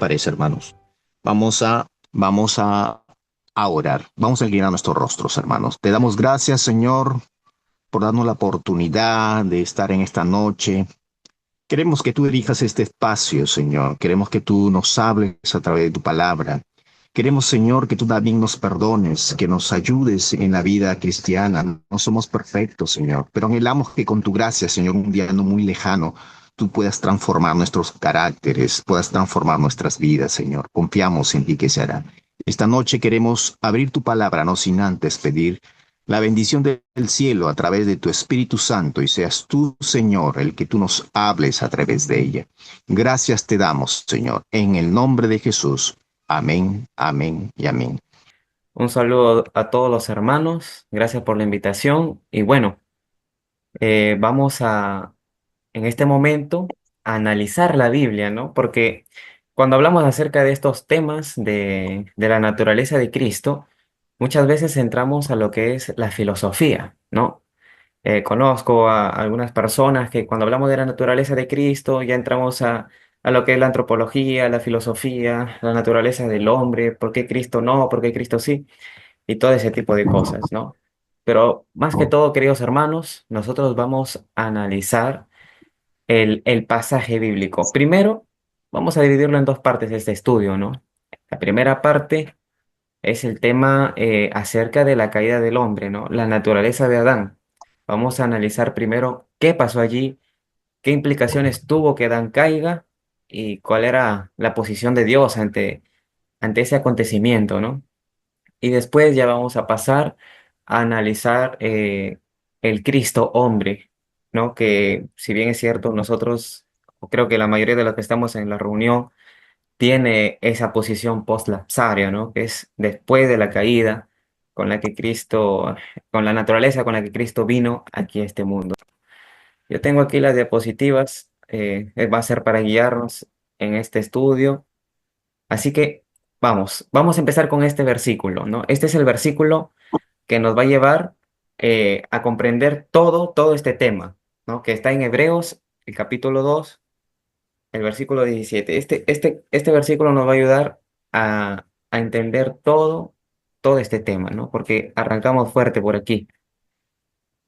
parece, hermanos? Vamos a orar. Vamos a inclinar nuestros rostros, hermanos. Te damos gracias, Señor, por darnos la oportunidad de estar en esta noche. Queremos que tú dirijas este espacio, Señor. Queremos que tú nos hables a través de tu palabra. Queremos, Señor, que tú también nos perdones, que nos ayudes en la vida cristiana. No somos perfectos, Señor, pero anhelamos que con tu gracia, Señor, un día no muy lejano, tú puedas transformar nuestros caracteres, puedas transformar nuestras vidas, Señor. Confiamos en ti que se hará. Esta noche queremos abrir tu palabra, no sin antes pedir la bendición del cielo a través de tu Espíritu Santo y seas tú, Señor, el que tú nos hables a través de ella. Gracias te damos, Señor, en el nombre de Jesús. Amén, amén y amén. Un saludo a todos los hermanos, gracias por la invitación y bueno, vamos en este momento a analizar la Biblia, ¿no? Porque cuando hablamos acerca de estos temas de la naturaleza de Cristo, muchas veces entramos a lo que es la filosofía, ¿no? Conozco a algunas personas que cuando hablamos de la naturaleza de Cristo ya entramos a lo que es la antropología, la filosofía, la naturaleza del hombre, por qué Cristo no, por qué Cristo sí y todo ese tipo de cosas, ¿no? Pero más que todo, queridos hermanos, nosotros vamos a analizar el pasaje bíblico. Primero, vamos a dividirlo en dos partes este estudio, ¿no? La primera parte es el tema acerca de la caída del hombre, ¿no? La naturaleza de Adán. Vamos a analizar primero qué pasó allí, qué implicaciones tuvo que Adán caiga y cuál era la posición de Dios ante ese acontecimiento, ¿no? Y después ya vamos a pasar a analizar el Cristo hombre, ¿no? Que si bien es cierto, nosotros, o creo que la mayoría de los que estamos en la reunión, tiene esa posición post-lapsaria, ¿no? Que es después de la caída con la que Cristo, con la naturaleza con la que Cristo vino aquí a este mundo. Yo tengo aquí las diapositivas, va a ser para guiarnos en este estudio. Así que vamos a empezar con este versículo, ¿no? Este es el versículo que nos va a llevar a comprender todo este tema, ¿no? Que está en Hebreos, el capítulo 2 el versículo 17. Este versículo nos va a ayudar a entender todo este tema, ¿no? Porque arrancamos fuerte por aquí.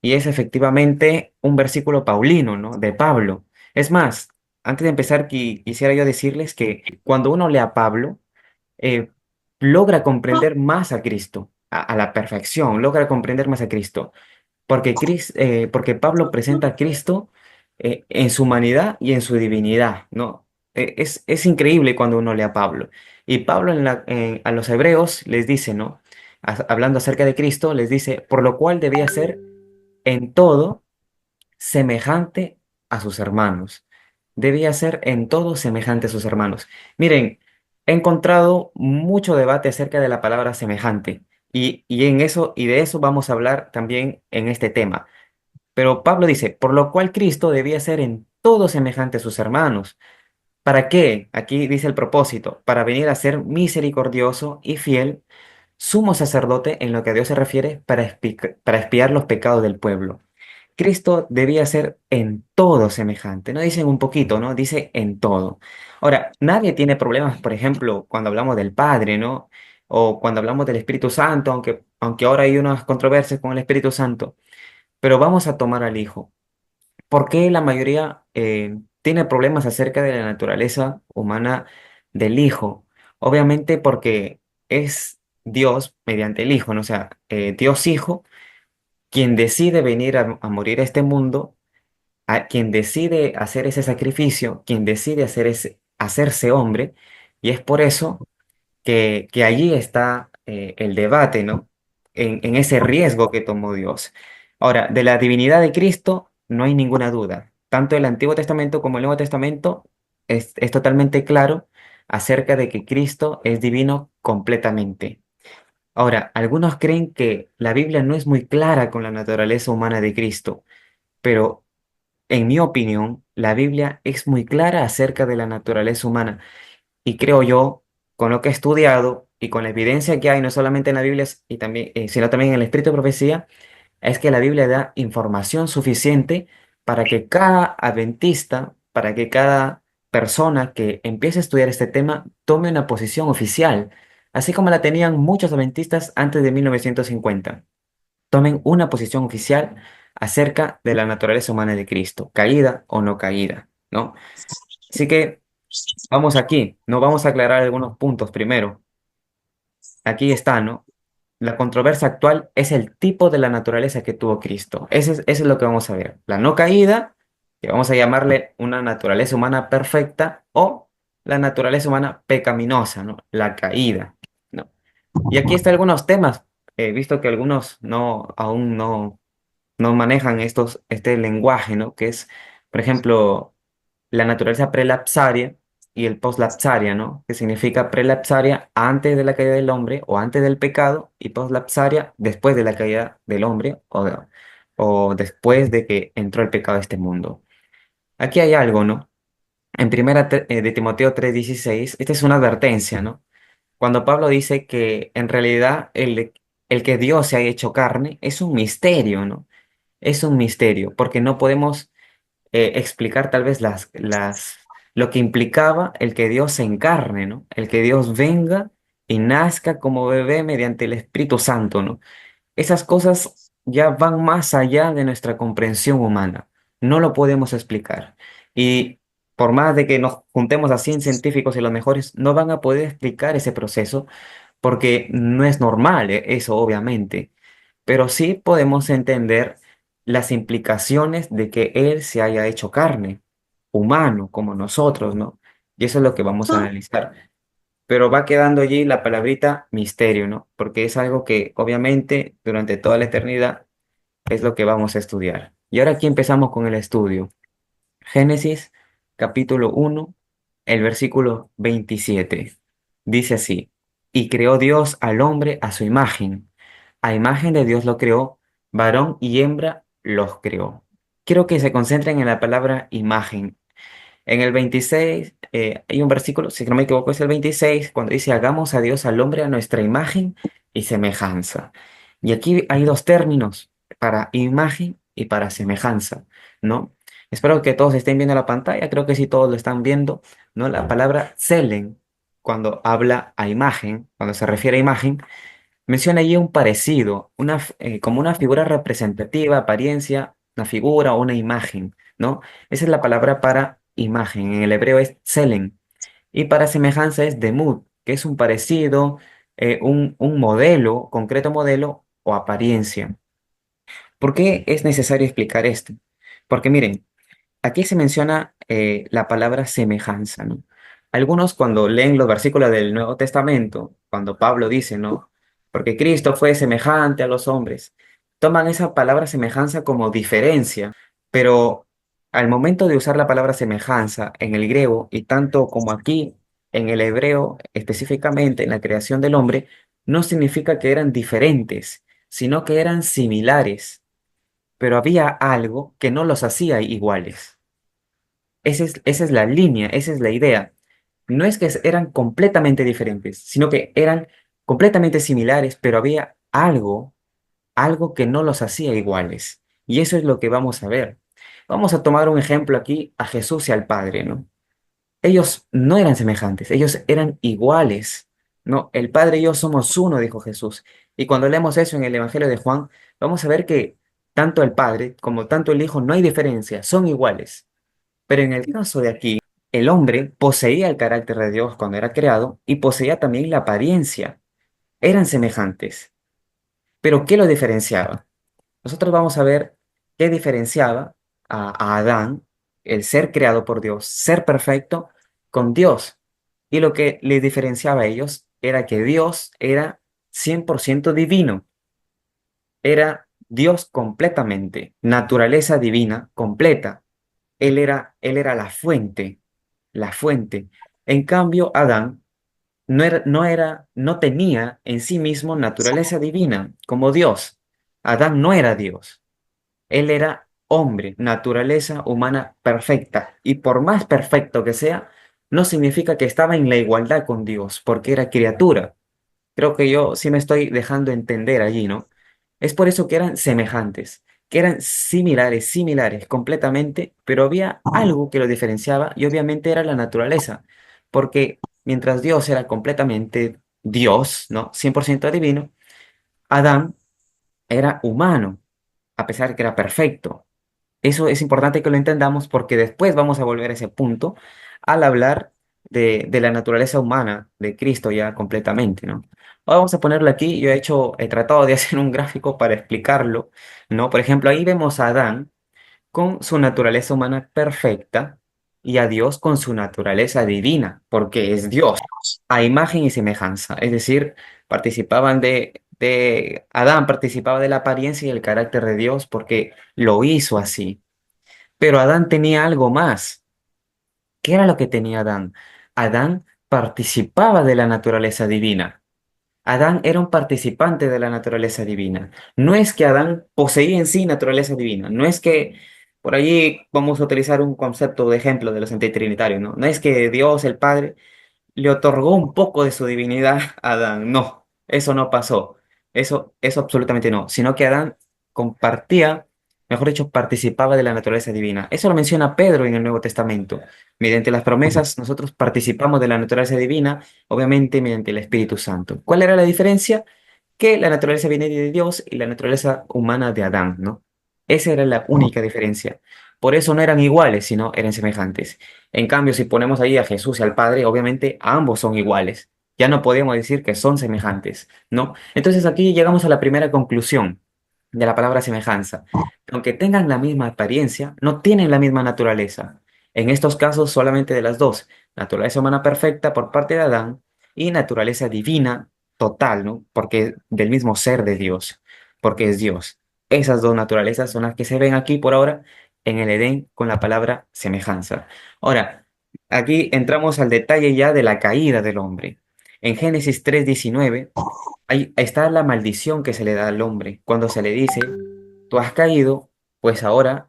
Y es efectivamente un versículo paulino, ¿no? De Pablo. Es más, antes de empezar, quisiera yo decirles que cuando uno lee a Pablo, eh, logra comprender más a Cristo, a la perfección, logra comprender más a Cristo, porque Pablo presenta a Cristo en su humanidad y en su divinidad, ¿no? Es increíble cuando uno lee a Pablo. Y Pablo a los hebreos les dice, ¿no? Hablando acerca de Cristo, les dice, por lo cual debía ser en todo semejante a sus hermanos. Debía ser en todo semejante a sus hermanos. Miren, he encontrado mucho debate acerca de la palabra semejante y de eso vamos a hablar también en este tema. Pero Pablo dice, por lo cual Cristo debía ser en todo semejante a sus hermanos. ¿Para qué? Aquí dice el propósito, para venir a ser misericordioso y fiel, sumo sacerdote en lo que a Dios se refiere para expiar los pecados del pueblo. Cristo debía ser en todo semejante, no dice en un poquito, ¿no? Dice en todo. Ahora, nadie tiene problemas, por ejemplo, cuando hablamos del Padre, ¿no? O cuando hablamos del Espíritu Santo, aunque ahora hay unas controversias con el Espíritu Santo, pero vamos a tomar al Hijo. ¿Por qué la mayoría tiene problemas acerca de la naturaleza humana del Hijo? Obviamente porque es Dios mediante el Hijo, ¿no? O sea, Dios Hijo, quien decide venir a morir a este mundo, a quien decide hacer ese sacrificio, quien decide hacerse hombre, y es por eso que allí está el debate, ¿no? En ese riesgo que tomó Dios. Ahora, de la divinidad de Cristo no hay ninguna duda. Tanto el Antiguo Testamento como el Nuevo Testamento es totalmente claro acerca de que Cristo es divino completamente. Ahora, algunos creen que la Biblia no es muy clara con la naturaleza humana de Cristo, pero en mi opinión, la Biblia es muy clara acerca de la naturaleza humana. Y creo yo, con lo que he estudiado y con la evidencia que hay, no solamente en la Biblia, sino también en el Espíritu de Profecía, es que la Biblia da información suficiente para que cada adventista, para que cada persona que empiece a estudiar este tema tome una posición oficial, así como la tenían muchos adventistas antes de 1950. Tomen una posición oficial acerca de la naturaleza humana de Cristo, caída o no caída, ¿no? Así que vamos aquí, ¿no? Vamos a aclarar algunos puntos primero. Aquí está, ¿no? La controversia actual es el tipo de la naturaleza que tuvo Cristo. Eso es lo que vamos a ver. La no caída, que vamos a llamarle una naturaleza humana perfecta, o la naturaleza humana pecaminosa, ¿no? La caída, ¿no? Y aquí están algunos temas. He visto que algunos aún no manejan este lenguaje, ¿no? Que es, por ejemplo, la naturaleza prelapsaria y el poslapsaria, ¿no? Que significa prelapsaria antes de la caída del hombre o antes del pecado y poslapsaria después de la caída del hombre o después de que entró el pecado a este mundo. Aquí hay algo, ¿no? En de Timoteo 3:16, esta es una advertencia, ¿no? Cuando Pablo dice que en realidad el que Dios se ha hecho carne es un misterio, ¿no? Es un misterio, porque no podemos explicar tal vez lo que implicaba el que Dios se encarne, ¿no? El que Dios venga y nazca como bebé mediante el Espíritu Santo, ¿no? Esas cosas ya van más allá de nuestra comprensión humana. No lo podemos explicar. Y por más de que nos juntemos a 100 científicos y los mejores, no van a poder explicar ese proceso porque no es normal, eso obviamente, pero sí podemos entender las implicaciones de que Él se haya hecho carne, humano, como nosotros, ¿no? Y eso es lo que vamos a analizar. Pero va quedando allí la palabrita misterio, ¿no? Porque es algo que obviamente durante toda la eternidad es lo que vamos a estudiar. Y ahora aquí empezamos con el estudio. Génesis capítulo 1, el versículo 27. Dice así, y creó Dios al hombre a su imagen. A imagen de Dios lo creó, varón y hembra los creó. Quiero que se concentren en la palabra imagen. En el 26 hay un versículo, si no me equivoco, es el 26 cuando dice, hagamos a Dios al hombre a nuestra imagen y semejanza. Y aquí hay dos términos, para imagen y para semejanza, ¿no? Espero que todos estén viendo la pantalla, creo que sí todos lo están viendo, ¿no? La palabra selen, cuando habla a imagen, cuando se refiere a imagen, menciona allí un parecido, como una figura representativa, apariencia, una figura o una imagen, ¿no? Esa es la palabra para imagen. En el hebreo es selen. Y para semejanza es demut, que es un parecido, un modelo, concreto modelo o apariencia. ¿Por qué es necesario explicar esto? Porque miren, aquí se menciona la palabra semejanza, ¿no? Algunos cuando leen los versículos del Nuevo Testamento, cuando Pablo dice, ¿no? Porque Cristo fue semejante a los hombres, toman esa palabra semejanza como diferencia, pero al momento de usar la palabra semejanza en el griego y tanto como aquí en el hebreo, específicamente en la creación del hombre, no significa que eran diferentes, sino que eran similares, pero había algo que no los hacía iguales. Esa es la línea, esa es la idea. No es que eran completamente diferentes, sino que eran completamente similares, pero había algo que no los hacía iguales. Y eso es lo que vamos a ver. Vamos a tomar un ejemplo aquí a Jesús y al Padre, ¿no? Ellos no eran semejantes, ellos eran iguales, ¿no? El Padre y yo somos uno, dijo Jesús. Y cuando leemos eso en el Evangelio de Juan, vamos a ver que tanto el Padre como tanto el Hijo no hay diferencia, son iguales. Pero en el caso de aquí, el hombre poseía el carácter de Dios cuando era creado y poseía también la apariencia. Eran semejantes. Pero ¿qué lo diferenciaba? Nosotros vamos a ver qué diferenciaba a Adán, el ser creado por Dios, ser perfecto, con Dios. Y lo que les diferenciaba a ellos era que Dios era 100% divino, era Dios completamente, naturaleza divina completa. Él era la fuente, la fuente. En cambio, Adán no tenía en sí mismo naturaleza divina como Dios. Adán no era Dios. Él era hombre, naturaleza humana perfecta. Y por más perfecto que sea, no significa que estaba en la igualdad con Dios, porque era criatura. Creo que yo sí me estoy dejando entender allí, ¿no? Es por eso que eran semejantes. que eran similares, similares completamente, pero había algo que lo diferenciaba y obviamente era la naturaleza, porque mientras Dios era completamente Dios, ¿no? 100% divino, Adán era humano, a pesar de que era perfecto. Eso es importante que lo entendamos porque después vamos a volver a ese punto al hablar de la naturaleza humana de Cristo ya completamente, ¿no? Ahora vamos a ponerlo aquí. Yo he tratado de hacer un gráfico para explicarlo, ¿no? Por ejemplo, ahí vemos a Adán con su naturaleza humana perfecta y a Dios con su naturaleza divina, porque es Dios, a imagen y semejanza. Es decir, Adán participaba de la apariencia y el carácter de Dios porque lo hizo así. Pero Adán tenía algo más. ¿Qué era lo que tenía Adán? Adán participaba de la naturaleza divina. Adán era un participante de la naturaleza divina. No es que Adán poseía en sí naturaleza divina. No es que por allí vamos a utilizar un concepto de ejemplo de los antitrinitarios, ¿no? No es que Dios, el Padre, le otorgó un poco de su divinidad a Adán. No, eso no pasó. Eso absolutamente no. Sino que Adán compartía, mejor dicho, participaba de la naturaleza divina. Eso lo menciona Pedro en el Nuevo Testamento. Mediante las promesas, nosotros participamos de la naturaleza divina, obviamente mediante el Espíritu Santo. ¿Cuál era la diferencia? Que la naturaleza viene de Dios y la naturaleza humana de Adán, ¿no? Esa era la única diferencia. Por eso no eran iguales, sino eran semejantes. En cambio, si ponemos ahí a Jesús y al Padre, obviamente ambos son iguales. Ya no podemos decir que son semejantes, ¿no? Entonces aquí llegamos a la primera conclusión de la palabra semejanza. Aunque tengan la misma apariencia, no tienen la misma naturaleza. En estos casos solamente de las dos, naturaleza humana perfecta por parte de Adán y naturaleza divina total, ¿no? Porque del mismo ser de Dios, porque es Dios. Esas dos naturalezas son las que se ven aquí por ahora en el Edén con la palabra semejanza. Ahora, aquí entramos al detalle ya de la caída del hombre. En Génesis 3:19, ahí está la maldición que se le da al hombre cuando se le dice, tú has caído, pues ahora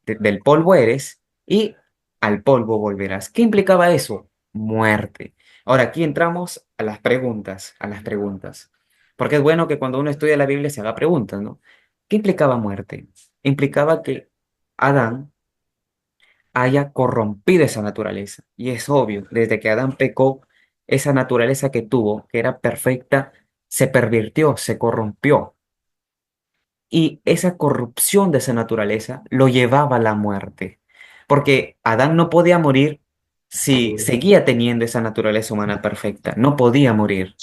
del polvo eres y al polvo volverás. ¿Qué implicaba eso? Muerte. Ahora aquí entramos a las preguntas, a las preguntas. Porque es bueno que cuando uno estudia la Biblia se haga preguntas, ¿no? ¿Qué implicaba muerte? Implicaba que Adán haya corrompido esa naturaleza. Y es obvio, desde que Adán pecó, esa naturaleza que tuvo, que era perfecta, se pervirtió, se corrompió. Y esa corrupción de esa naturaleza lo llevaba a la muerte. Porque Adán no podía morir si seguía teniendo esa naturaleza humana perfecta. No podía morir.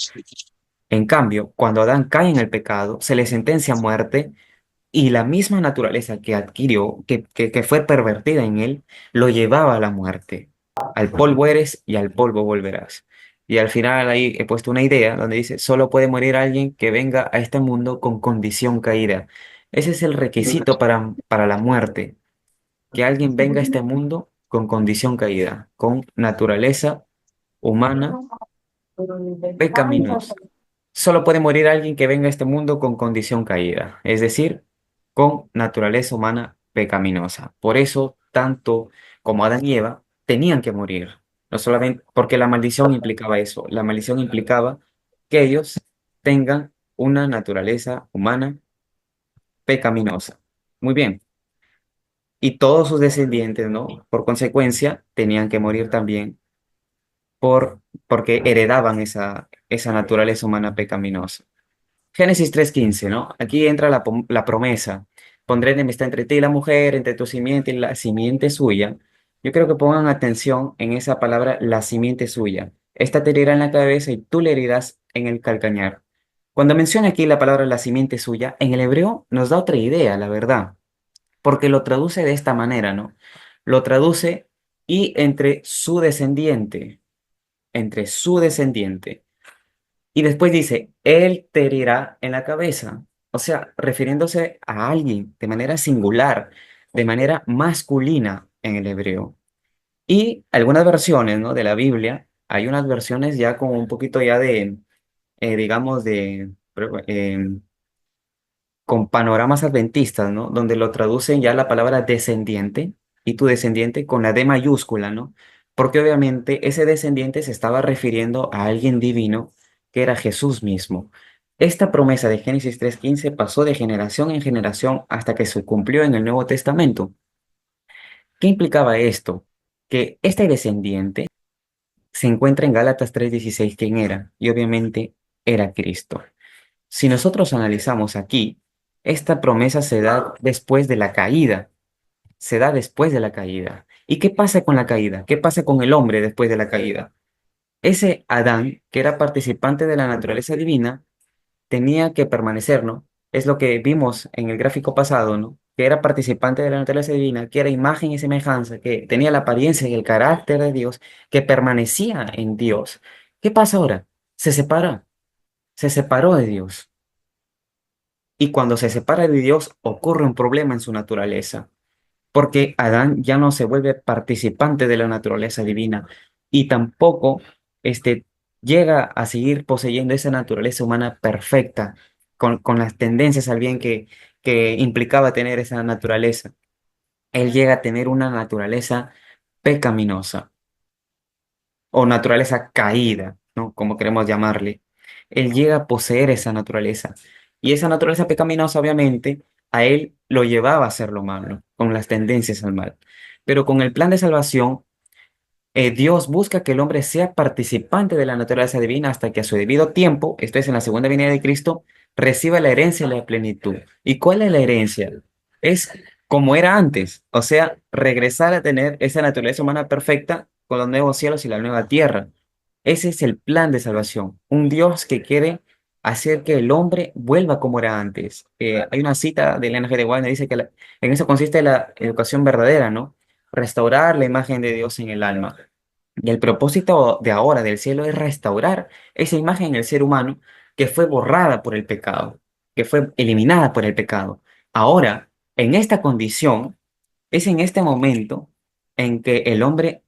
En cambio, cuando Adán cae en el pecado, se le sentencia a muerte y la misma naturaleza que adquirió, que fue pervertida en él, lo llevaba a la muerte. Al polvo eres y al polvo volverás. Y al final ahí he puesto una idea donde dice, solo puede morir alguien que venga a este mundo con condición caída. Ese es el requisito para la muerte, que alguien venga a este mundo con condición caída, con naturaleza humana pecaminosa. Solo puede morir alguien que venga a este mundo con condición caída, es decir, con naturaleza humana pecaminosa. Por eso, tanto como Adán y Eva tenían que morir, no solamente porque la maldición implicaba eso, la maldición implicaba que ellos tengan una naturaleza humana pecaminosa. Muy bien. Y todos sus descendientes, ¿no? Por consecuencia, tenían que morir también porque heredaban esa naturaleza humana pecaminosa. Génesis 3:15, ¿no? Aquí entra la promesa. Pondré enemistad entre ti y la mujer, entre tu simiente y la simiente suya. Yo creo que pongan atención en esa palabra, la simiente suya. Esta te herirá en la cabeza y tú le herirás en el calcañar. Cuando menciona aquí la palabra la simiente suya, en el hebreo nos da otra idea, la verdad, porque lo traduce de esta manera, ¿no? Lo traduce y entre su descendiente. Y después dice, él te herirá en la cabeza. O sea, refiriéndose a alguien de manera singular, de manera masculina en el hebreo. Y algunas versiones, ¿no? De la Biblia, hay unas versiones ya con un poquito ya digamos, con panoramas adventistas, ¿no? Donde lo traducen ya la palabra descendiente y tu descendiente con la D mayúscula, ¿no? Porque obviamente ese descendiente se estaba refiriendo a alguien divino que era Jesús mismo. Esta promesa de Génesis 3:15 pasó de generación en generación hasta que se cumplió en el Nuevo Testamento. ¿Qué implicaba esto? Que este descendiente se encuentra en Gálatas 3:16, ¿quién era? Y obviamente era Cristo. Si nosotros analizamos aquí, esta promesa se da después de la caída, se da después de la caída. ¿Y qué pasa con la caída? ¿Qué pasa con el hombre después de la caída? Ese Adán, que era participante de la naturaleza divina, tenía que permanecer, ¿no? Es lo que vimos en el gráfico pasado, ¿no? Que era participante de la naturaleza divina, que era imagen y semejanza, que tenía la apariencia y el carácter de Dios, que permanecía en Dios. ¿Qué pasa ahora? Se separó de Dios. Y cuando se separa de Dios, ocurre un problema en su naturaleza, porque Adán ya no se vuelve participante de la naturaleza divina y tampoco este, llega a seguir poseyendo esa naturaleza humana perfecta, con las tendencias al bien que implicaba tener esa naturaleza. Él llega a tener una naturaleza pecaminosa o naturaleza caída, ¿no? Como queremos llamarle. Él llega a poseer esa naturaleza. Y esa naturaleza pecaminosa, obviamente, a él lo llevaba a hacer lo malo, con las tendencias al mal. Pero con el plan de salvación, Dios busca que el hombre sea participante de la naturaleza divina hasta que a su debido tiempo, esto es en la segunda venida de Cristo, reciba la herencia y la plenitud. ¿Y cuál es la herencia? Es como era antes, o sea, regresar a tener esa naturaleza humana perfecta con los nuevos cielos y la nueva tierra. Ese es el plan de salvación, un Dios que quiere hacer que el hombre vuelva como era antes. Hay una cita de Elena G. de White que dice que en eso consiste la educación verdadera, ¿no? Restaurar la imagen de Dios en el alma. Y el propósito de ahora del cielo es restaurar esa imagen en el ser humano que fue borrada por el pecado, que fue eliminada por el pecado. Ahora, en esta condición, es en este momento en que el hombre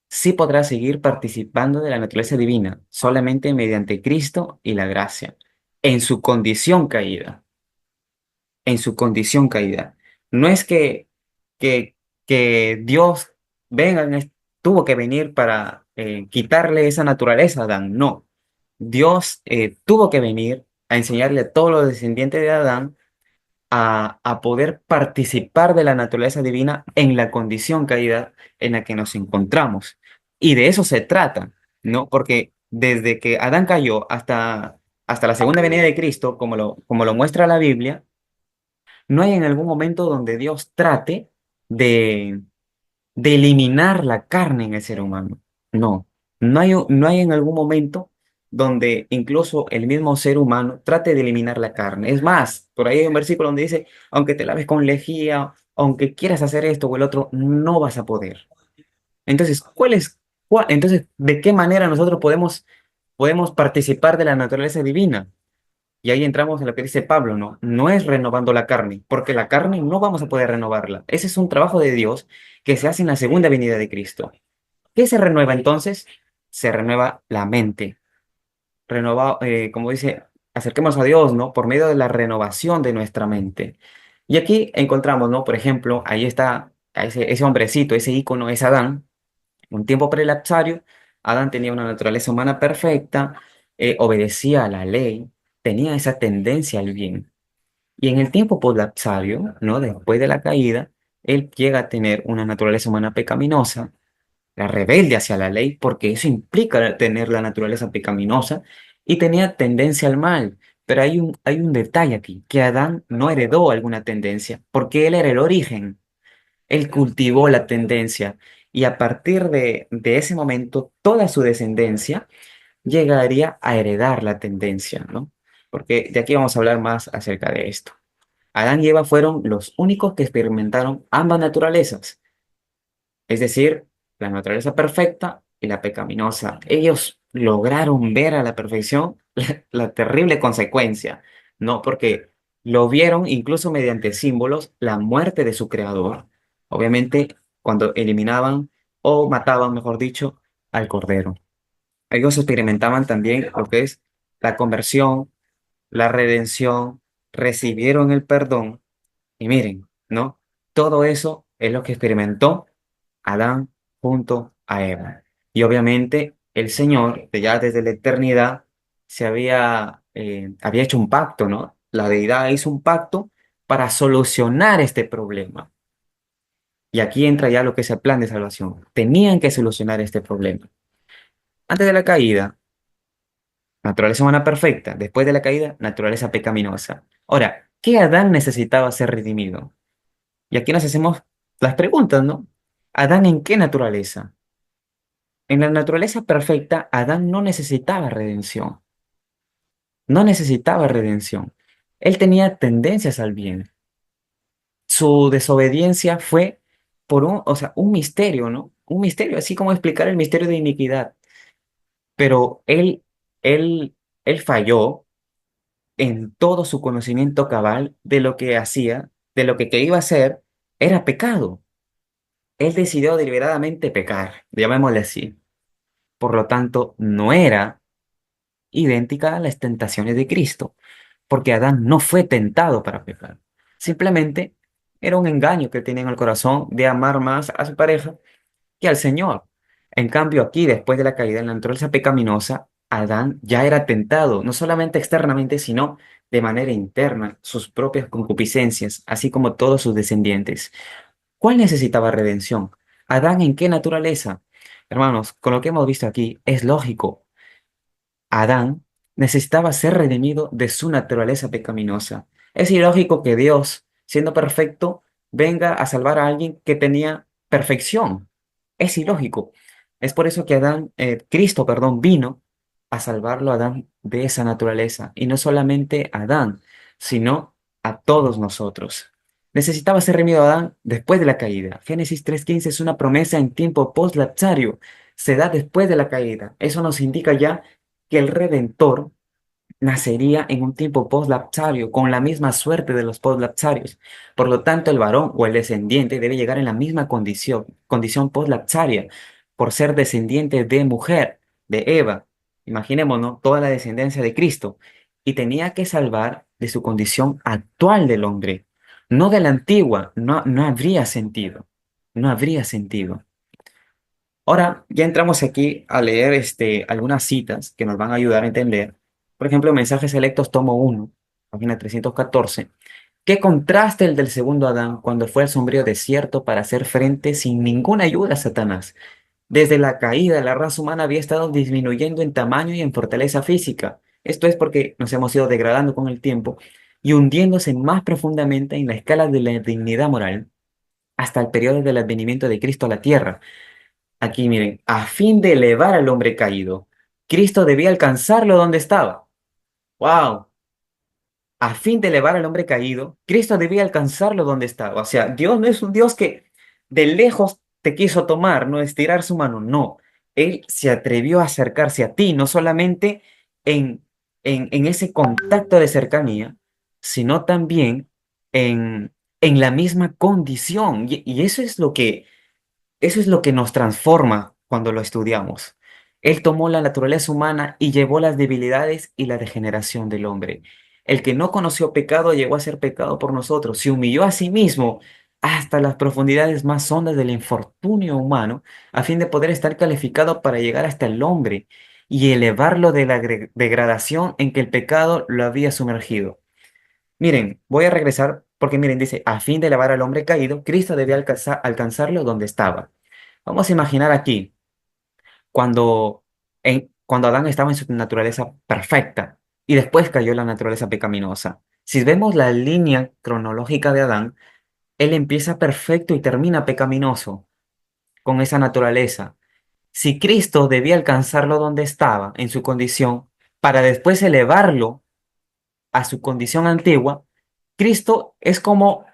sí podrá seguir participando de la naturaleza divina, solamente mediante Cristo y la gracia, en su condición caída, en su condición caída. No es que, que Dios venga, tuvo que venir para quitarle esa naturaleza a Adán, no. Dios tuvo que venir a enseñarle a todos los descendientes de Adán a poder participar de la naturaleza divina en la condición caída en la que nos encontramos. Y de eso se trata, ¿no? Porque desde que Adán cayó hasta la segunda venida de Cristo, como lo muestra la Biblia, no hay en algún momento donde Dios trate de, de eliminar la carne en el ser humano. No, no hay en algún momento donde incluso el mismo ser humano trate de eliminar la carne. Es más, por ahí hay un versículo donde dice, aunque te laves con lejía, aunque quieras hacer esto o el otro, no vas a poder. Entonces, entonces, ¿de qué manera nosotros podemos participar de la naturaleza divina? Y ahí entramos en lo que dice Pablo, ¿no? No es renovando la carne, porque la carne no vamos a poder renovarla. Ese es un trabajo de Dios que se hace en la segunda venida de Cristo. ¿Qué se renueva entonces? Se renueva la mente. Como dice, acerquemos a Dios, ¿no? Por medio de la renovación de nuestra mente. Y aquí encontramos, ¿no? Por ejemplo, ahí está ese hombrecito, ese ícono, es Adán. Un tiempo prelapsario, Adán tenía una naturaleza humana perfecta, obedecía a la ley, tenía esa tendencia al bien. Y en el tiempo poslapsario, ¿no? Después de la caída, él llega a tener una naturaleza humana pecaminosa, la rebelde hacia la ley, porque eso implica tener la naturaleza pecaminosa, y tenía tendencia al mal. Pero hay un detalle aquí, que Adán no heredó alguna tendencia, porque él era el origen, él cultivó la tendencia, y a partir de ese momento, toda su descendencia llegaría a heredar la tendencia, ¿no? Porque de aquí vamos a hablar más acerca de esto. Adán y Eva fueron los únicos que experimentaron ambas naturalezas, es decir, la naturaleza perfecta y la pecaminosa. Ellos lograron ver a la perfección la terrible consecuencia, ¿no? Porque lo vieron incluso mediante símbolos, la muerte de su creador. Obviamente, cuando eliminaban o mataban, mejor dicho, al cordero. Ellos experimentaban también lo que es la conversión, la redención, recibieron el perdón y miren, ¿no? Todo eso es lo que experimentó Adán junto a Eva. Y obviamente el Señor, ya desde la eternidad, se había había hecho un pacto, ¿no? La deidad hizo un pacto para solucionar este problema. Y aquí entra ya lo que es el plan de salvación. Tenían que solucionar este problema. Antes de la caída, naturaleza humana perfecta. Después de la caída, naturaleza pecaminosa. Ahora, ¿qué Adán necesitaba ser redimido? Y aquí nos hacemos las preguntas, ¿no? ¿Adán en qué naturaleza? En la naturaleza perfecta, Adán no necesitaba redención. No necesitaba redención. Él tenía tendencias al bien. Su desobediencia fue por un, o sea, un misterio, ¿no? Un misterio, así como explicar el misterio de iniquidad. Pero él, él falló en todo su conocimiento cabal de lo que hacía, de lo que iba a hacer, era pecado. Él decidió deliberadamente pecar, llamémosle así. Por lo tanto, no era idéntica a las tentaciones de Cristo, porque Adán no fue tentado para pecar. Simplemente era un engaño que tenía en el corazón de amar más a su pareja que al Señor. En cambio, aquí, después de la caída en la naturaleza pecaminosa, Adán ya era tentado, no solamente externamente, sino de manera interna, sus propias concupiscencias, así como todos sus descendientes. ¿Cuál necesitaba redención? ¿Adán en qué naturaleza? Hermanos, con lo que hemos visto aquí, es lógico. Adán necesitaba ser redimido de su naturaleza pecaminosa. Es ilógico que Dios, siendo perfecto, venga a salvar a alguien que tenía perfección. Es ilógico. Es por eso que Cristo, perdón, vino a salvarlo a Adán de esa naturaleza. Y no solamente a Adán, sino a todos nosotros. Necesitaba ser redimido Adán después de la caída. Génesis 3:15 es una promesa en tiempo post-lapsario. Se da después de la caída. Eso nos indica ya que el Redentor nacería en un tiempo poslapsario, con la misma suerte de los poslapsarios. Por lo tanto, el varón o el descendiente debe llegar en la misma condición poslapsaria, por ser descendiente de mujer, de Eva. Imaginémonos toda la descendencia de Cristo. Y tenía que salvar de su condición actual del hombre, no de la antigua. No, no habría sentido. No habría sentido. Ahora ya entramos aquí a leer algunas citas que nos van a ayudar a entender. Por ejemplo, Mensajes Selectos, tomo 1, página 314. ¿Qué contraste el del segundo Adán cuando fue al sombrío desierto para hacer frente sin ninguna ayuda a Satanás? Desde la caída, la raza humana había estado disminuyendo en tamaño y en fortaleza física. Esto es porque nos hemos ido degradando con el tiempo y hundiéndose más profundamente en la escala de la dignidad moral hasta el periodo del advenimiento de Cristo a la tierra. Aquí miren, a fin de elevar al hombre caído, Cristo debía alcanzarlo donde estaba. ¡Wow! A fin de elevar al hombre caído, Cristo debía alcanzarlo donde estaba. O sea, Dios no es un Dios que de lejos te quiso tomar, no estirar su mano, no. Él se atrevió a acercarse a ti, no solamente en, en ese contacto de cercanía, sino también en la misma condición. Y eso es lo que nos transforma cuando lo estudiamos. Él tomó la naturaleza humana y llevó las debilidades y la degeneración del hombre. El que no conoció pecado llegó a ser pecado por nosotros. Se humilló a sí mismo hasta las profundidades más hondas del infortunio humano a fin de poder estar calificado para llegar hasta el hombre y elevarlo de la degradación en que el pecado lo había sumergido. Miren, voy a regresar porque miren, dice, a fin de elevar al hombre caído, Cristo debía alcanzarlo donde estaba. Vamos a imaginar aquí, cuando Adán estaba en su naturaleza perfecta y después cayó la naturaleza pecaminosa. Si vemos la línea cronológica de Adán, él empieza perfecto y termina pecaminoso con esa naturaleza. Si Cristo debía alcanzarlo donde estaba, en su condición, para después elevarlo a su condición antigua, Cristo es como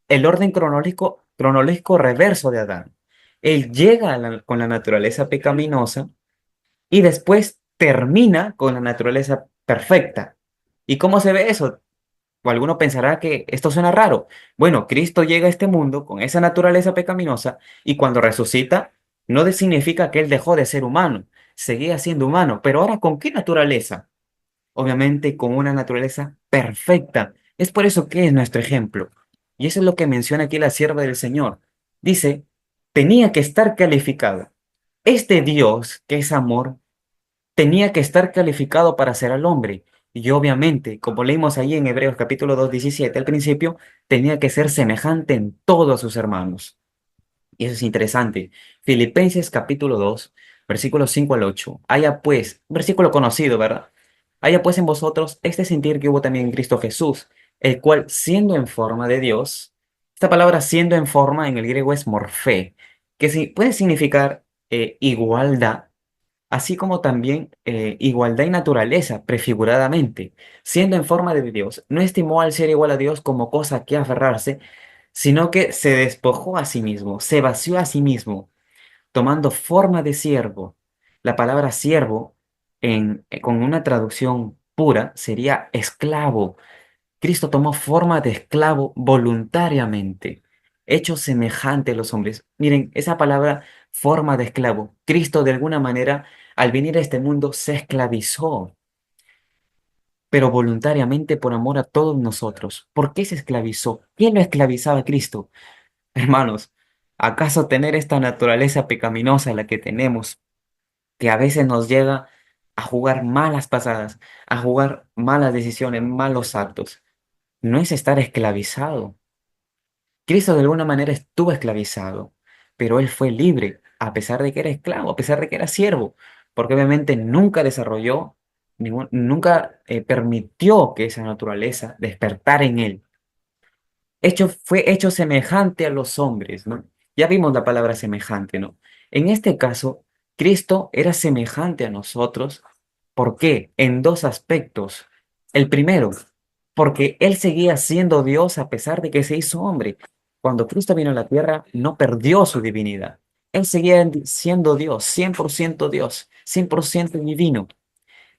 el orden cronológico reverso de Adán. Él llega con la naturaleza pecaminosa y después termina con la naturaleza perfecta. ¿Y cómo se ve eso? O alguno pensará que esto suena raro. Bueno, Cristo llega a este mundo con esa naturaleza pecaminosa y cuando resucita, no significa que él dejó de ser humano, seguía siendo humano, pero ahora ¿con qué naturaleza? Obviamente con una naturaleza perfecta. Es por eso que es nuestro ejemplo. Y eso es lo que menciona aquí la sierva del Señor. Dice, tenía que estar calificado. Este Dios, que es amor, tenía que estar calificado para ser al hombre. Y obviamente, como leímos ahí en Hebreos capítulo 2:17 al principio, tenía que ser semejante en todos sus hermanos. Y eso es interesante. Filipenses capítulo 2 versículos 5 al 8. Haya pues, versículo conocido, ¿verdad? Haya pues en vosotros este sentir que hubo también en Cristo Jesús, el cual siendo en forma de Dios, esta palabra siendo en forma en el griego es morfé, que puede significar igualdad, así como también igualdad y naturaleza, prefiguradamente. Siendo en forma de Dios, no estimó al ser igual a Dios como cosa que aferrarse, sino que se despojó a sí mismo, se vació a sí mismo, tomando forma de siervo. La palabra siervo, con una traducción pura, sería esclavo. Cristo tomó forma de esclavo voluntariamente, hecho semejante a los hombres. Miren, esa palabra forma de esclavo. Cristo de alguna manera, al venir a este mundo, se esclavizó, pero voluntariamente por amor a todos nosotros. ¿Por qué se esclavizó? ¿Quién lo esclavizaba a Cristo? Hermanos, ¿acaso tener esta naturaleza pecaminosa la que tenemos, que a veces nos llega a jugar malas pasadas, a jugar malas decisiones, malos actos, no es estar esclavizado? Cristo de alguna manera estuvo esclavizado, pero él fue libre, a pesar de que era esclavo, a pesar de que era siervo, porque obviamente nunca desarrolló, nunca permitió que esa naturaleza despertara en él. Fue hecho semejante a los hombres, ¿no? Ya vimos la palabra semejante, ¿no? En este caso, Cristo era semejante a nosotros. ¿Por qué? En dos aspectos. El primero, porque Él seguía siendo Dios a pesar de que se hizo hombre. Cuando Cristo vino a la tierra, no perdió su divinidad. Él seguía siendo Dios, 100% Dios, 100% divino,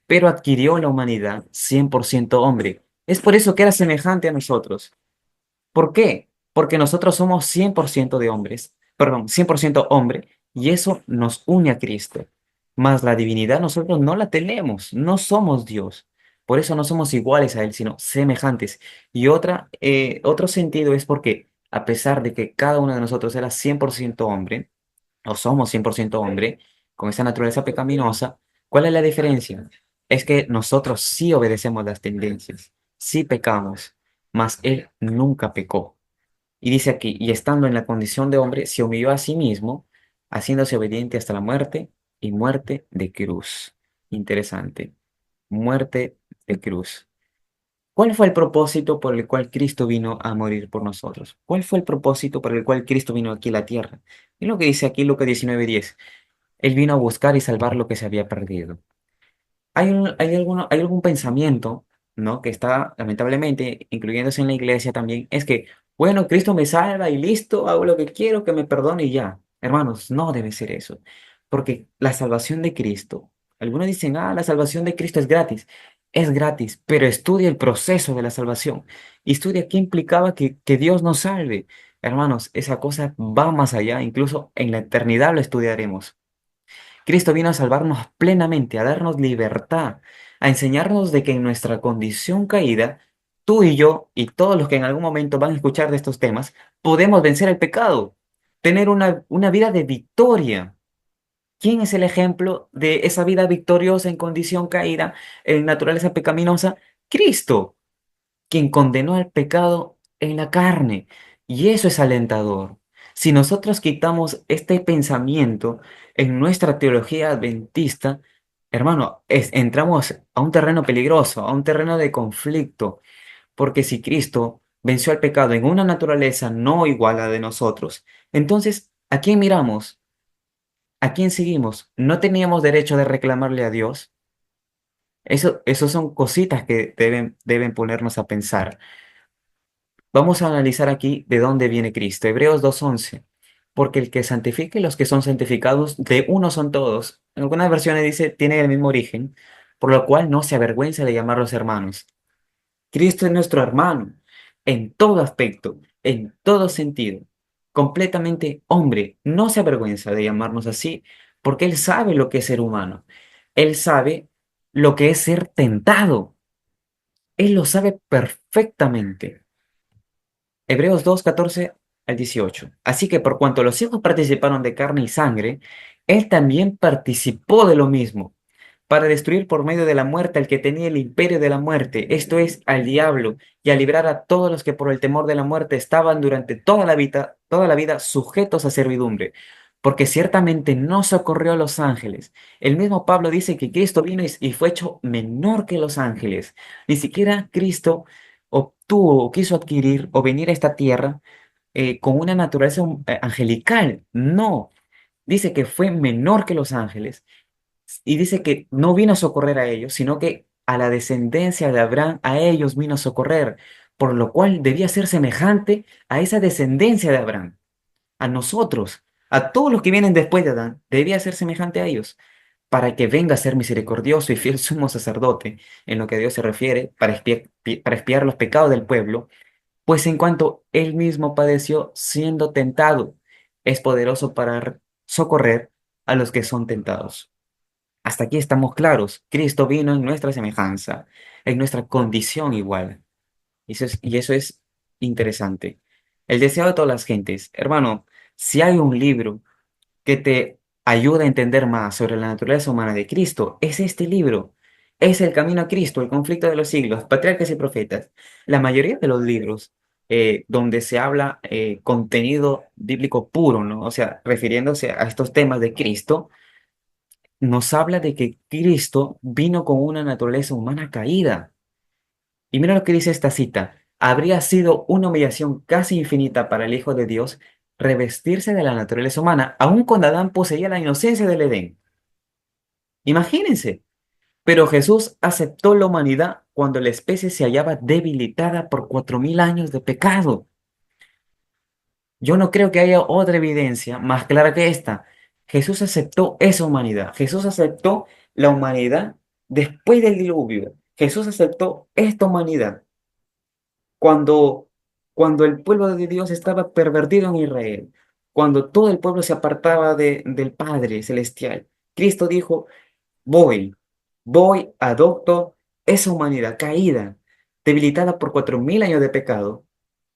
pero adquirió la humanidad 100% hombre. Es por eso que era semejante a nosotros. ¿Por qué? Porque nosotros somos 100% de hombres, perdón, 100% hombre, y eso nos une a Cristo. Mas la divinidad nosotros no la tenemos, no somos Dios. Por eso no somos iguales a Él, sino semejantes. Y otro sentido es porque, a pesar de que cada uno de nosotros era 100% hombre, o somos 100% hombre, con esa naturaleza pecaminosa, ¿cuál es la diferencia? Es que nosotros sí obedecemos las tendencias, sí pecamos, mas Él nunca pecó. Y dice aquí, y estando en la condición de hombre, se humilló a sí mismo, haciéndose obediente hasta la muerte y muerte de cruz. Interesante, muerte de cruz. ¿Cuál fue el propósito por el cual Cristo vino a morir por nosotros? ¿Cuál fue el propósito por el cual Cristo vino aquí a la tierra? Y lo que dice aquí Lucas 19:10. Él vino a buscar y salvar lo que se había perdido. Hay algún pensamiento, ¿no? Que está lamentablemente incluyéndose en la iglesia también, es que, bueno, Cristo me salva y listo, hago lo que quiero, que me perdone y ya. Hermanos, no debe ser eso, porque la salvación de Cristo, algunos dicen, la salvación de Cristo es gratis, pero estudia el proceso de la salvación, estudia qué implicaba que Dios nos salve. Hermanos, esa cosa va más allá, incluso en la eternidad lo estudiaremos. Cristo vino a salvarnos plenamente, a darnos libertad, a enseñarnos de que en nuestra condición caída, tú y yo y todos los que en algún momento van a escuchar de estos temas, podemos vencer el pecado, tener una vida de victoria. ¿Quién es el ejemplo de esa vida victoriosa en condición caída, en naturaleza pecaminosa? Cristo, quien condenó al pecado en la carne. Y eso es alentador. Si nosotros quitamos este pensamiento en nuestra teología adventista, hermano, entramos a un terreno peligroso, a un terreno de conflicto, porque si Cristo venció al pecado en una naturaleza no igual a la de nosotros, entonces, ¿a quién miramos? ¿A quién seguimos? ¿No teníamos derecho de reclamarle a Dios? Eso son cositas que deben ponernos a pensar. Vamos a analizar aquí de dónde viene Cristo. Hebreos 2:11. Porque el que santifique, los que son santificados, de uno son todos. En algunas versiones dice, tiene el mismo origen, por lo cual no se avergüenza de llamarlos hermanos. Cristo es nuestro hermano, en todo aspecto, en todo sentido. Completamente hombre, no se avergüenza de llamarnos así, porque Él sabe lo que es ser humano. Él sabe lo que es ser tentado. Él lo sabe perfectamente. Hebreos 2:14 al 18. Así que por cuanto los hijos participaron de carne y sangre, él también participó de lo mismo, para destruir por medio de la muerte al que tenía el imperio de la muerte, esto es, al diablo, y a librar a todos los que por el temor de la muerte estaban durante toda la vida sujetos a servidumbre. Porque ciertamente no socorrió a los ángeles. El mismo Pablo dice que Cristo vino y fue hecho menor que los ángeles. Ni siquiera Cristo obtuvo o quiso adquirir o venir a esta tierra con una naturaleza angelical. No, dice que fue menor que los ángeles y dice que no vino a socorrer a ellos, sino que a la descendencia de Abraham, a ellos vino a socorrer, por lo cual debía ser semejante a esa descendencia de Abraham, a nosotros, a todos los que vienen después de Adán, debía ser semejante a ellos, para que venga a ser misericordioso y fiel sumo sacerdote en lo que a Dios se refiere, para expiar los pecados del pueblo, pues en cuanto él mismo padeció siendo tentado, es poderoso para socorrer a los que son tentados. Hasta aquí estamos claros. Cristo vino en nuestra semejanza, en nuestra condición igual. Y eso es interesante. El deseo de todas las gentes. Hermano, si hay un libro que te ayuda a entender más sobre la naturaleza humana de Cristo, es este libro. Es el camino a Cristo, el conflicto de los siglos, patriarcas y profetas. La mayoría de los libros donde se habla contenido bíblico puro, ¿no? O sea, refiriéndose a estos temas de Cristo, nos habla de que Cristo vino con una naturaleza humana caída. Y mira lo que dice esta cita. Habría sido una humillación casi infinita para el Hijo de Dios revestirse de la naturaleza humana, aun cuando Adán poseía la inocencia del Edén. Imagínense. Pero Jesús aceptó la humanidad cuando la especie se hallaba debilitada por 4000 años de pecado. Yo no creo que haya otra evidencia más clara que esta. Jesús aceptó esa humanidad. Jesús aceptó la humanidad después del diluvio. Jesús aceptó esta humanidad cuando, cuando el pueblo de Dios estaba pervertido en Israel, cuando todo el pueblo se apartaba del Padre Celestial. Cristo dijo, voy, adopto esa humanidad caída, debilitada por 4000 años de pecado,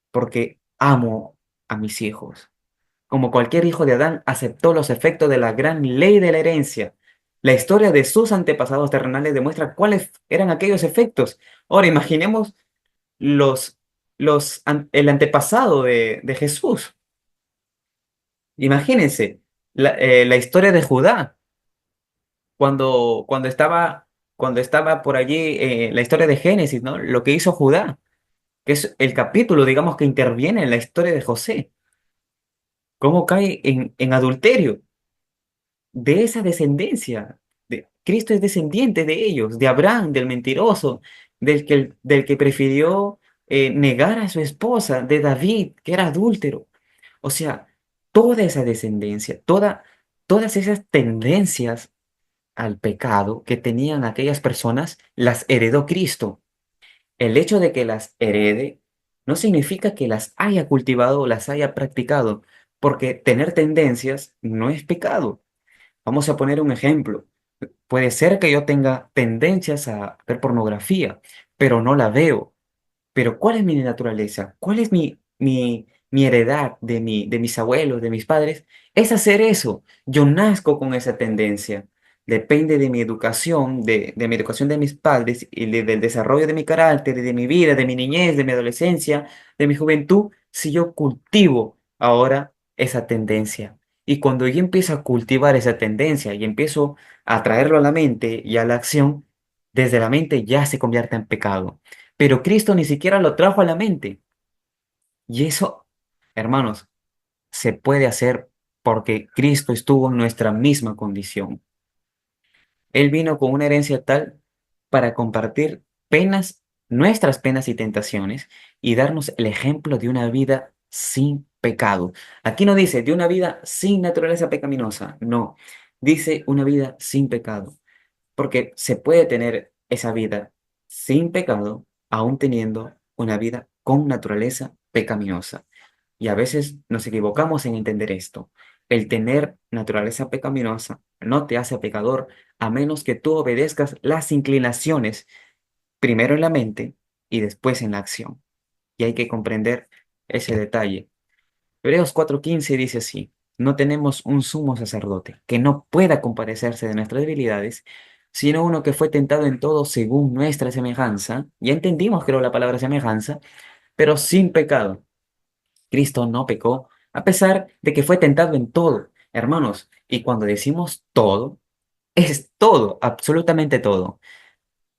porque amo a mis hijos. Como cualquier hijo de Adán, aceptó los efectos de la gran ley de la herencia. La historia de sus antepasados terrenales demuestra cuáles eran aquellos efectos. Ahora imaginemos los, el antepasado de Jesús. Imagínense la historia de Judá, cuando cuando estaba por allí, la historia de Génesis, ¿no? Lo que hizo Judá, que es el capítulo, digamos, que interviene en la historia de José, cómo cae en adulterio de esa descendencia. Cristo es descendiente de ellos, de Abraham, del mentiroso, del que prefirió negar a su esposa, de David, que era adúltero. O sea, toda esa descendencia, todas esas tendencias al pecado que tenían aquellas personas, las heredó Cristo. El hecho de que las herede no significa que las haya cultivado o las haya practicado, porque tener tendencias no es pecado. Vamos a poner un ejemplo. Puede ser que yo tenga tendencias a ver pornografía, pero no la veo. Pero ¿cuál es mi naturaleza? ¿Cuál es mi heredad de mis abuelos, de mis padres? Es hacer eso. Yo nazco con esa tendencia. Depende de mi educación, de mi educación de mis padres y del desarrollo de mi carácter, y de mi vida, de mi niñez, de mi adolescencia, de mi juventud, si yo cultivo ahora esa tendencia. Y cuando yo empiezo a cultivar esa tendencia y empiezo a traerlo a la mente y a la acción, desde la mente ya se convierte en pecado. Pero Cristo ni siquiera lo trajo a la mente. Y eso, hermanos, se puede hacer porque Cristo estuvo en nuestra misma condición. Él vino con una herencia tal para compartir penas, nuestras penas y tentaciones, y darnos el ejemplo de una vida sin pecado. Aquí no dice de una vida sin naturaleza pecaminosa, no, dice una vida sin pecado, porque se puede tener esa vida sin pecado, aún teniendo una vida con naturaleza pecaminosa. Y a veces nos equivocamos en entender esto. El tener naturaleza pecaminosa no te hace pecador a menos que tú obedezcas las inclinaciones, primero en la mente y después en la acción. Y hay que comprender ese detalle. Hebreos 4:15 dice así: no tenemos un sumo sacerdote que no pueda compadecerse de nuestras debilidades, sino uno que fue tentado en todo según nuestra semejanza. Ya entendimos, creo, la palabra semejanza, pero sin pecado. Cristo no pecó, a pesar de que fue tentado en todo. Hermanos, y cuando decimos todo, es todo, absolutamente todo.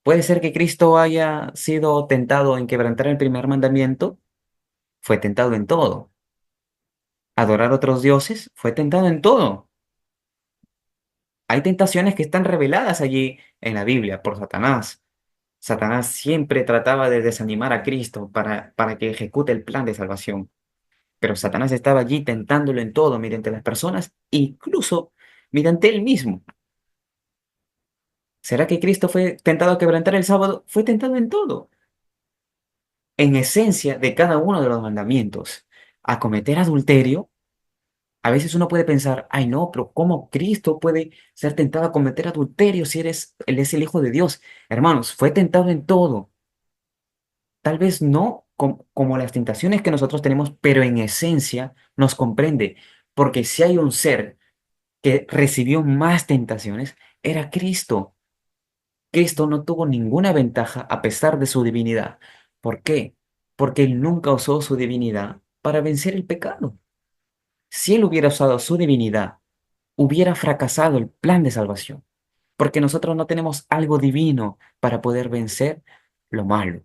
Puede ser que Cristo haya sido tentado en quebrantar el primer mandamiento, fue tentado en todo. Adorar otros dioses, fue tentado en todo. Hay tentaciones que están reveladas allí en la Biblia por Satanás. Satanás siempre trataba de desanimar a Cristo para que ejecute el plan de salvación. Pero Satanás estaba allí tentándolo en todo, mediante las personas, incluso mediante él mismo. ¿Será que Cristo fue tentado a quebrantar el sábado? Fue tentado en todo, en esencia de cada uno de los mandamientos. A cometer adulterio, a veces uno puede pensar, ay no, pero ¿cómo Cristo puede ser tentado a cometer adulterio si él es el Hijo de Dios? Hermanos, fue tentado en todo. Tal vez no como las tentaciones que nosotros tenemos, pero en esencia nos comprende. Porque si hay un ser que recibió más tentaciones, era Cristo. Cristo no tuvo ninguna ventaja a pesar de su divinidad. ¿Por qué? Porque él nunca usó su divinidad para vencer el pecado. Si él hubiera usado su divinidad, hubiera fracasado el plan de salvación, porque nosotros no tenemos algo divino para poder vencer lo malo.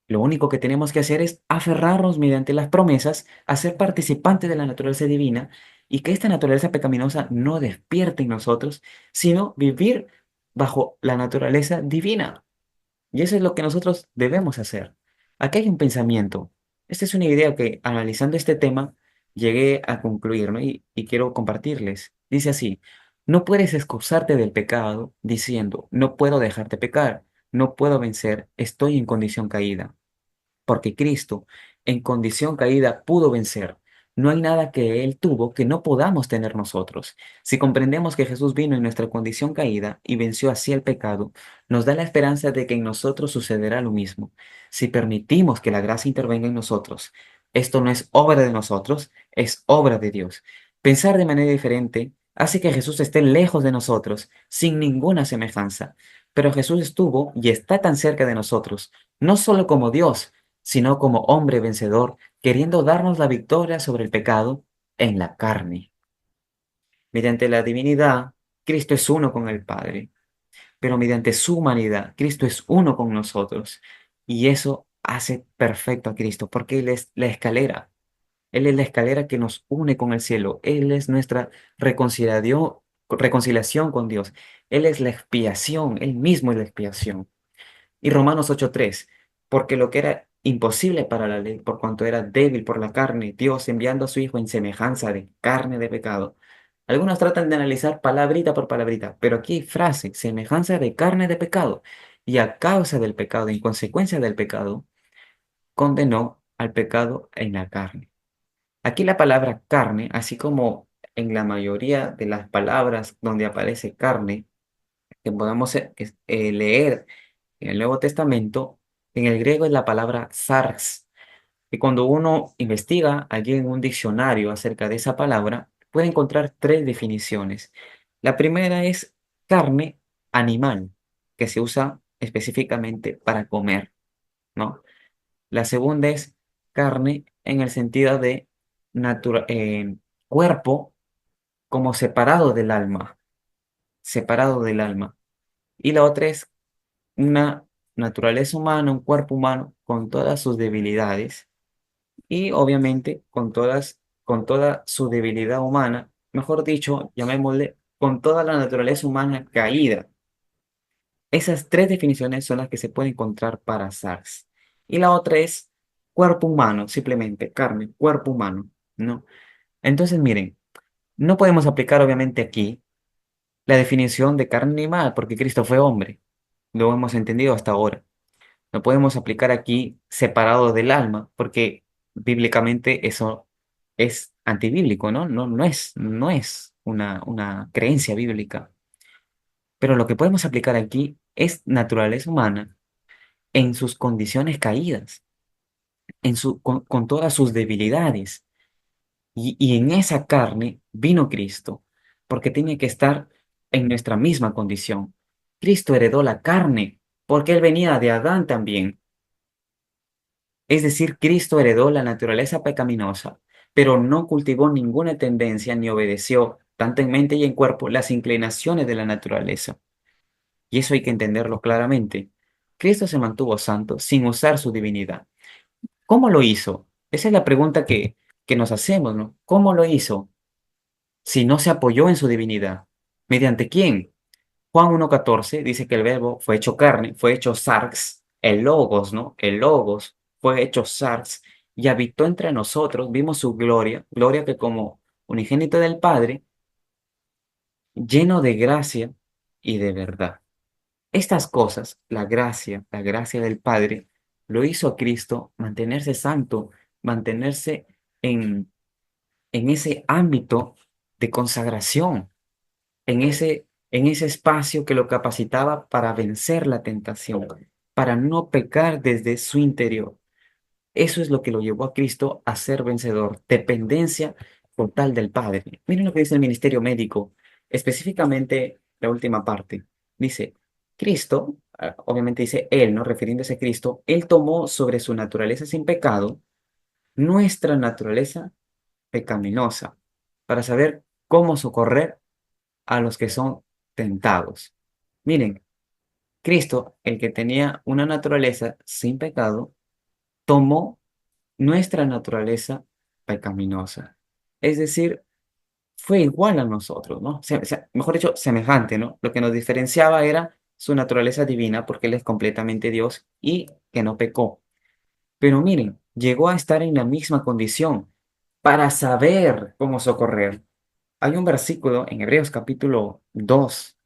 Lo único que tenemos que hacer es aferrarnos mediante las promesas a ser participantes de la naturaleza divina y que esta naturaleza pecaminosa no despierte en nosotros, sino vivir bajo la naturaleza divina. Y eso es lo que nosotros debemos hacer. Aquí hay un pensamiento. Esta es una idea que analizando este tema llegué a concluir, ¿no? Y quiero compartirles. Dice así, no puedes excusarte del pecado diciendo, no puedo dejar de pecar, no puedo vencer, estoy en condición caída porque Cristo, en condición caída, pudo vencer. No hay nada que Él tuvo que no podamos tener nosotros. Si comprendemos que Jesús vino en nuestra condición caída y venció así el pecado, nos da la esperanza de que en nosotros sucederá lo mismo. Si permitimos que la gracia intervenga en nosotros, esto no es obra de nosotros, es obra de Dios. Pensar de manera diferente hace que Jesús esté lejos de nosotros, sin ninguna semejanza. Pero Jesús estuvo y está tan cerca de nosotros, no solo como Dios, sino como hombre vencedor, queriendo darnos la victoria sobre el pecado en la carne. Mediante la divinidad, Cristo es uno con el Padre, pero mediante su humanidad, Cristo es uno con nosotros. Y eso hace perfecto a Cristo, porque Él es la escalera. Él es la escalera que nos une con el cielo. Él es nuestra reconciliación con Dios. Él es la expiación, Él mismo es la expiación. Y Romanos 8:3, porque lo que era imposible para la ley, por cuanto era débil por la carne, Dios enviando a su Hijo en semejanza de carne de pecado. Algunos tratan de analizar palabrita por palabrita, pero aquí hay frase, semejanza de carne de pecado. Y a causa del pecado, en consecuencia del pecado, condenó al pecado en la carne. Aquí la palabra carne, así como en la mayoría de las palabras donde aparece carne, que podamos leer en el Nuevo Testamento, en el griego es la palabra sarx. Y cuando uno investiga allí en un diccionario acerca de esa palabra, puede encontrar tres definiciones. La primera es carne animal, que se usa específicamente para comer, ¿no? La segunda es carne en el sentido de cuerpo como separado del alma. Y la otra es una naturaleza humana, un cuerpo humano con todas sus debilidades y obviamente con toda su debilidad humana, mejor dicho, llamémosle, con toda la naturaleza humana caída. Esas tres definiciones son las que se pueden encontrar para SARS. Y la otra es cuerpo humano, simplemente carne, cuerpo humano, ¿no? Entonces, miren, no podemos aplicar obviamente aquí la definición de carne animal porque Cristo fue hombre. Lo hemos entendido hasta ahora. No podemos aplicar aquí separado del alma, porque bíblicamente eso es antibíblico, ¿no? No es una creencia bíblica. Pero lo que podemos aplicar aquí es naturaleza humana en sus condiciones caídas, con todas sus debilidades. Y en esa carne vino Cristo, porque tiene que estar en nuestra misma condición. Cristo heredó la carne porque Él venía de Adán también. Es decir, Cristo heredó la naturaleza pecaminosa, pero no cultivó ninguna tendencia ni obedeció, tanto en mente y en cuerpo, las inclinaciones de la naturaleza. Y eso hay que entenderlo claramente. Cristo se mantuvo santo sin usar su divinidad. ¿Cómo lo hizo? Esa es la pregunta que nos hacemos, ¿no? ¿Cómo lo hizo si no se apoyó en su divinidad? ¿Mediante quién? Juan 1.14 dice que el verbo fue hecho carne, fue hecho sarx, el logos, ¿no? El logos fue hecho sarx y habitó entre nosotros, vimos su gloria, gloria que como unigénito del Padre, lleno de gracia y de verdad. Estas cosas, la gracia del Padre, lo hizo a Cristo mantenerse santo, mantenerse en, en ese ámbito de consagración, en ese espacio que lo capacitaba para vencer la tentación, para no pecar desde su interior. Eso es lo que lo llevó a Cristo a ser vencedor, dependencia total del Padre. Miren lo que dice el ministerio médico, específicamente la última parte. Dice, Cristo, obviamente dice Él, ¿no? Refiriéndose a Cristo, Él tomó sobre su naturaleza sin pecado nuestra naturaleza pecaminosa para saber cómo socorrer a los que son tentados. Miren, Cristo, el que tenía una naturaleza sin pecado, tomó nuestra naturaleza pecaminosa. Es decir, fue igual a nosotros, ¿no? Mejor dicho, semejante, ¿no? Lo que nos diferenciaba era su naturaleza divina, porque Él es completamente Dios y que no pecó. Pero miren, llegó a estar en la misma condición para saber cómo socorrer. Hay un versículo en Hebreos capítulo 2,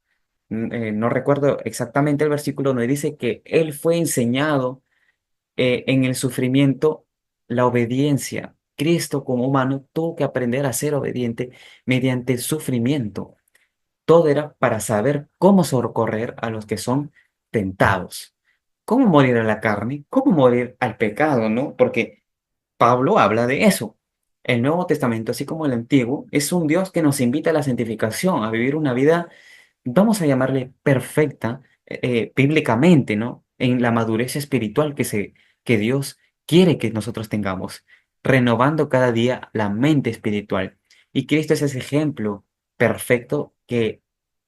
no recuerdo exactamente el versículo, donde dice que Él fue enseñado en el sufrimiento la obediencia. Cristo como humano tuvo que aprender a ser obediente mediante el sufrimiento. Todo era para saber cómo socorrer a los que son tentados. ¿Cómo morir a la carne? ¿Cómo morir al pecado, no? Porque Pablo habla de eso. El Nuevo Testamento, así como el Antiguo, es un Dios que nos invita a la santificación, a vivir una vida, vamos a llamarle perfecta, bíblicamente, ¿no? En la madurez espiritual que Dios quiere que nosotros tengamos, renovando cada día la mente espiritual. Y Cristo es ese ejemplo perfecto que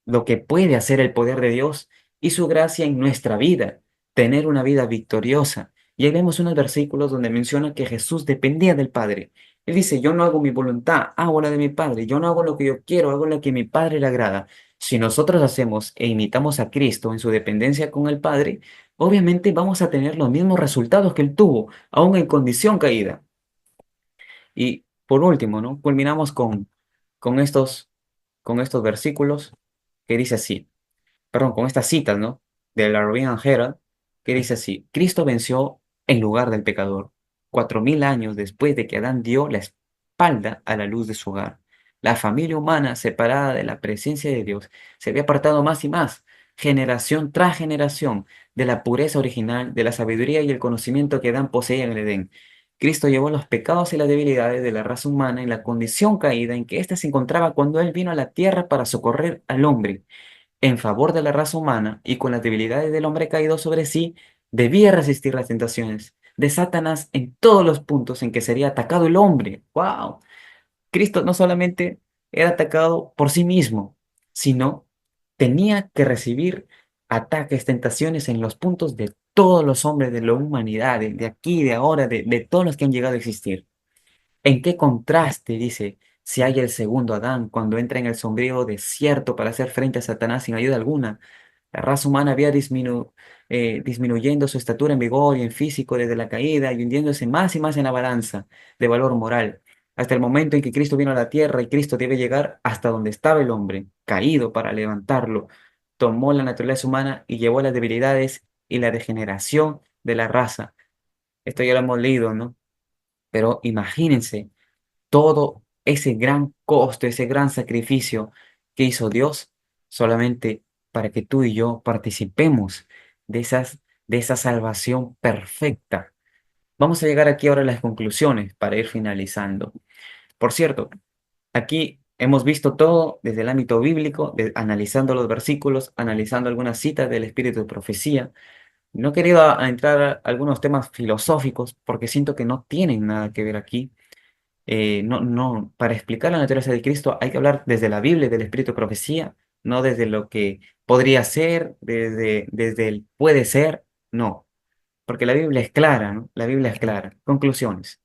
lo que puede hacer el poder de Dios y su gracia en nuestra vida, tener una vida victoriosa. Y ahí vemos unos versículos donde menciona que Jesús dependía del Padre. Él dice, yo no hago mi voluntad, hago la de mi Padre. Yo no hago lo que yo quiero, hago lo que a mi Padre le agrada. Si nosotros hacemos e imitamos a Cristo en su dependencia con el Padre, obviamente vamos a tener los mismos resultados que Él tuvo, aún en condición caída. Y por último, ¿no? Culminamos con estos, con estos versículos que dice así, perdón, con estas citas, ¿no? De la Arabian Herald, que dice así, Cristo venció en lugar del pecador, 4000 años después de que Adán dio la espalda a la luz de su hogar. La familia humana, separada de la presencia de Dios, se había apartado más y más, generación tras generación, de la pureza original, de la sabiduría y el conocimiento que Adán poseía en el Edén. Cristo llevó los pecados y las debilidades de la raza humana en la condición caída en que ésta se encontraba cuando Él vino a la tierra para socorrer al hombre en favor de la raza humana y con las debilidades del hombre caído sobre sí, debía resistir las tentaciones de Satanás en todos los puntos en que sería atacado el hombre. ¡Wow! Cristo no solamente era atacado por sí mismo, sino tenía que recibir ataques, tentaciones en los puntos de todos los hombres de la humanidad, de aquí, de ahora, de todos los que han llegado a existir. ¿En qué contraste, dice, se halla el segundo Adán cuando entra en el sombrío desierto para hacer frente a Satanás sin ayuda alguna? La raza humana había disminuyendo su estatura en vigor y en físico desde la caída y hundiéndose más y más en la balanza de valor moral, hasta el momento en que Cristo vino a la tierra y Cristo debe llegar hasta donde estaba el hombre, caído para levantarlo. Tomó la naturaleza humana y llevó las debilidades y la degeneración de la raza. Esto ya lo hemos leído, ¿no? Pero imagínense todo ese gran costo, ese gran sacrificio que hizo Dios solamente para que tú y yo participemos de esa salvación perfecta. Vamos a llegar aquí ahora a las conclusiones para ir finalizando. Por cierto, aquí hemos visto todo desde el ámbito bíblico, analizando los versículos, analizando algunas citas del espíritu de profecía. No he querido entrar a algunos temas filosóficos porque siento que no tienen nada que ver aquí. Para explicar la naturaleza de Cristo hay que hablar desde la Biblia y del espíritu de profecía, no desde lo que podría ser, desde el puede ser, no, porque la Biblia es clara, ¿no? La Biblia es clara. Conclusiones.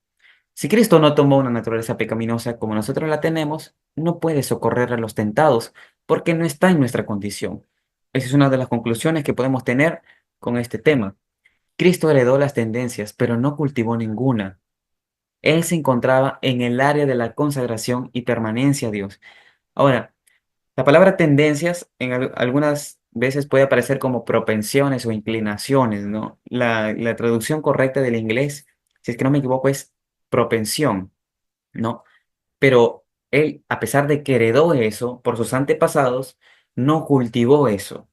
Si Cristo no tomó una naturaleza pecaminosa como nosotros la tenemos, no puede socorrer a los tentados porque no está en nuestra condición. Esa es una de las conclusiones que podemos tener con este tema. Cristo heredó las tendencias, pero no cultivó ninguna. Él se encontraba en el área de la consagración y permanencia a Dios. Ahora, la palabra tendencias en algunas veces puede aparecer como propensiones o inclinaciones, ¿no? La traducción correcta del inglés, si es que no me equivoco, es propensión, ¿no? Pero él, a pesar de que heredó eso por sus antepasados, no cultivó eso,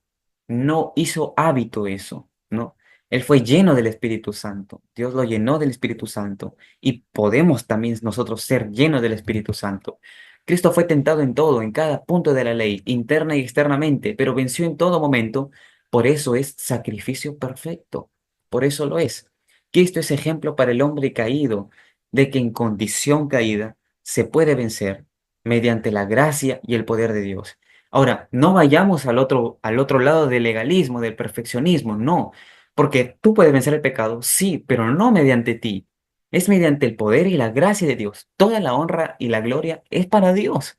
no hizo hábito eso, ¿no? Él fue lleno del Espíritu Santo, Dios lo llenó del Espíritu Santo y podemos también nosotros ser llenos del Espíritu Santo. Cristo fue tentado en todo, en cada punto de la ley, interna y externamente, pero venció en todo momento, por eso es sacrificio perfecto, por eso lo es. Cristo es ejemplo para el hombre caído, de que en condición caída, se puede vencer mediante la gracia y el poder de Dios. Ahora, no vayamos al otro lado del legalismo, del perfeccionismo, no, porque tú puedes vencer el pecado, sí, pero no mediante ti. Es mediante el poder y la gracia de Dios. Toda la honra y la gloria es para Dios.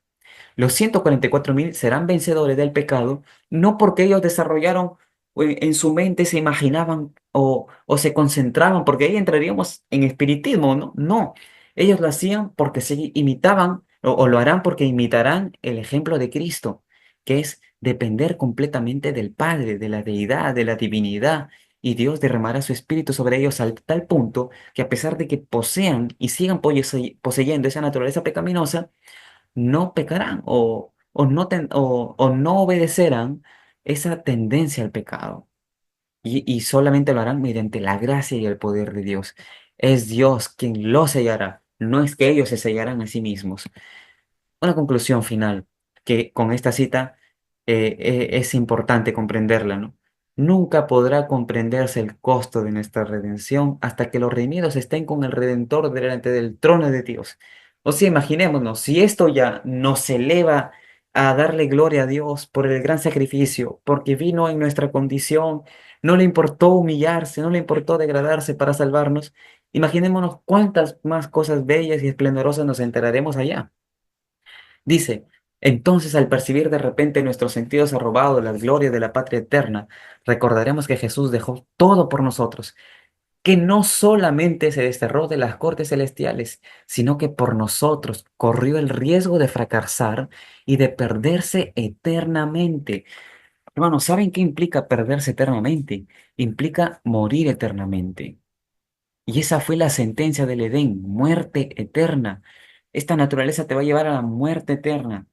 Los 144.000 serán vencedores del pecado, no porque ellos desarrollaron o en su mente se imaginaban o se concentraban, porque ahí entraríamos en espiritismo, ¿no? No, ellos lo hacían porque se imitaban o lo harán porque imitarán el ejemplo de Cristo, que es depender completamente del Padre, de la deidad, de la divinidad. Y Dios derramará su espíritu sobre ellos al tal punto que a pesar de que posean y sigan poseyendo esa naturaleza pecaminosa, no pecarán o no obedecerán esa tendencia al pecado y solamente lo harán mediante la gracia y el poder de Dios. Es Dios quien los sellará, no es que ellos se sellarán a sí mismos. Una conclusión final, que con esta cita es importante comprenderla, ¿no? Nunca podrá comprenderse el costo de nuestra redención hasta que los redimidos estén con el Redentor delante del trono de Dios. O sea, imaginémonos, si esto ya nos eleva a darle gloria a Dios por el gran sacrificio, porque vino en nuestra condición, no le importó humillarse, no le importó degradarse para salvarnos, imaginémonos cuántas más cosas bellas y esplendorosas nos enteraremos allá. Dice, entonces al percibir de repente nuestros sentidos arrobados las glorias de la patria eterna, recordaremos que Jesús dejó todo por nosotros, que no solamente se desterró de las cortes celestiales, sino que por nosotros corrió el riesgo de fracasar y de perderse eternamente. Hermanos, ¿saben qué implica perderse eternamente? Implica morir eternamente. Y esa fue la sentencia del Edén, muerte eterna. Esta naturaleza te va a llevar a la muerte eterna.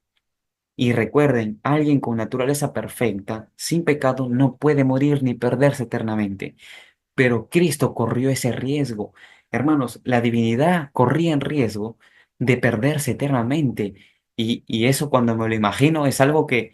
Y recuerden, alguien con naturaleza perfecta, sin pecado, no puede morir ni perderse eternamente. Pero Cristo corrió ese riesgo. Hermanos, la divinidad corría en riesgo de perderse eternamente. Y eso cuando me lo imagino es algo que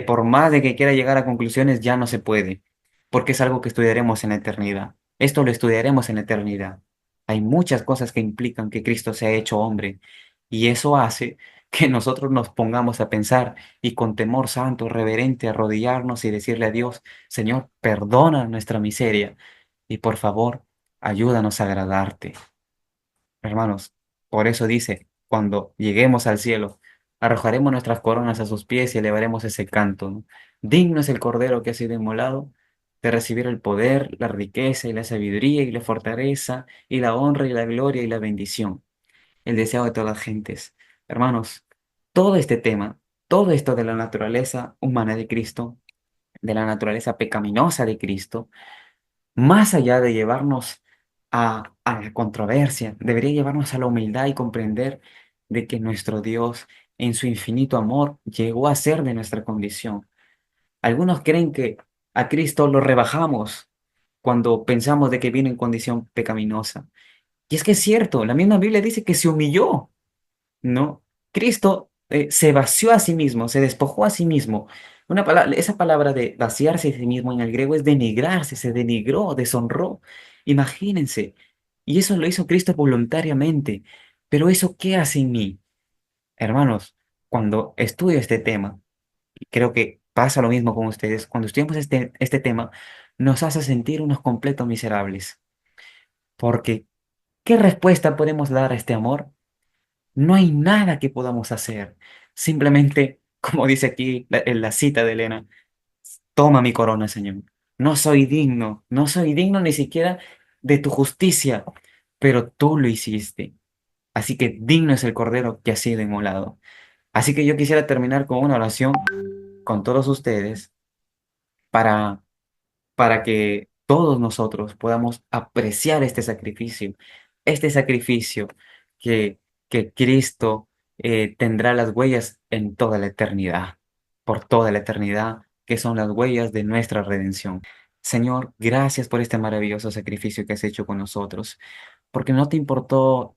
por más de que quiera llegar a conclusiones ya no se puede, porque es algo que estudiaremos en la eternidad. Esto lo estudiaremos en la eternidad. Hay muchas cosas que implican que Cristo se ha hecho hombre y eso hace que nosotros nos pongamos a pensar y con temor santo, reverente, arrodillarnos y decirle a Dios, Señor, perdona nuestra miseria y por favor, ayúdanos a agradarte. Hermanos, por eso dice, cuando lleguemos al cielo, arrojaremos nuestras coronas a sus pies y elevaremos ese canto, ¿no? Digno es el Cordero que ha sido inmolado de recibir el poder, la riqueza y la sabiduría y la fortaleza y la honra y la gloria y la bendición, el deseo de todas las gentes. Hermanos, todo este tema, todo esto de la naturaleza humana de Cristo, de la naturaleza pecaminosa de Cristo, más allá de llevarnos a la controversia, debería llevarnos a la humildad y comprender de que nuestro Dios, en su infinito amor, llegó a ser de nuestra condición. Algunos creen que a Cristo lo rebajamos cuando pensamos de que vino en condición pecaminosa. Y es que es cierto, la misma Biblia dice que se humilló, ¿no? Cristo se vació a sí mismo, se despojó a sí mismo. Una palabra, esa palabra de vaciarse a sí mismo en el griego es denigrarse, se denigró, deshonró. Imagínense. Y eso lo hizo Cristo voluntariamente. Pero ¿eso qué hace en mí? Hermanos, cuando estudio este tema, y creo que pasa lo mismo con ustedes, cuando estudiamos este tema, nos hace sentir unos completos miserables. Porque, ¿qué respuesta podemos dar a este amor? No hay nada que podamos hacer. Simplemente, como dice aquí en la cita de Elena, toma mi corona, Señor. No soy digno, no soy digno ni siquiera de tu justicia, pero tú lo hiciste. Así que digno es el cordero que ha sido inmolado. Así que yo quisiera terminar con una oración con todos ustedes para que todos nosotros podamos apreciar este sacrificio que, que Cristo tendrá las huellas en toda la eternidad, por toda la eternidad, que son las huellas de nuestra redención. Señor, gracias por este maravilloso sacrificio que has hecho con nosotros, porque no te importó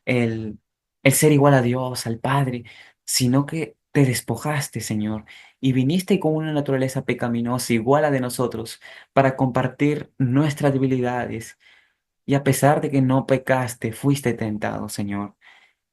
el, el ser igual a Dios, al Padre, sino que te despojaste, Señor, y viniste con una naturaleza pecaminosa igual a de nosotros para compartir nuestras debilidades. Y a pesar de que no pecaste, fuiste tentado, Señor.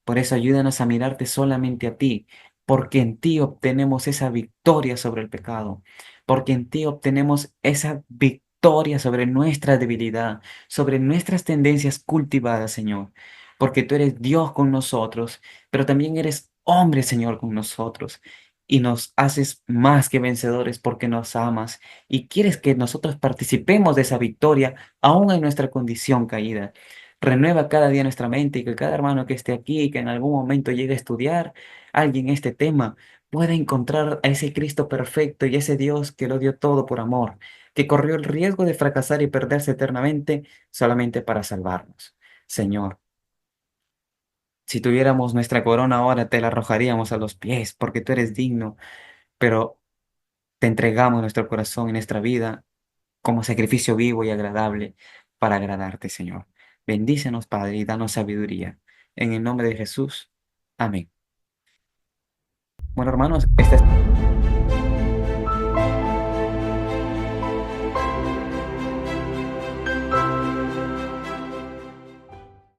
Por eso ayúdanos a mirarte solamente a ti, porque en ti obtenemos esa victoria sobre el pecado, porque en ti obtenemos esa victoria sobre nuestra debilidad, sobre nuestras tendencias cultivadas, Señor, porque tú eres Dios con nosotros, pero también eres hombre, Señor, con nosotros. Y nos haces más que vencedores porque nos amas y quieres que nosotros participemos de esa victoria aún en nuestra condición caída. Renueva cada día nuestra mente y que cada hermano que esté aquí y que en algún momento llegue a estudiar alguien este tema pueda encontrar a ese Cristo perfecto y ese Dios que lo dio todo por amor, que corrió el riesgo de fracasar y perderse eternamente solamente para salvarnos. Señor, si tuviéramos nuestra corona ahora te la arrojaríamos a los pies porque tú eres digno, pero te entregamos nuestro corazón y nuestra vida como sacrificio vivo y agradable para agradarte, Señor. Bendícenos, Padre, y danos sabiduría. En el nombre de Jesús. Amén. Bueno, hermanos, esta es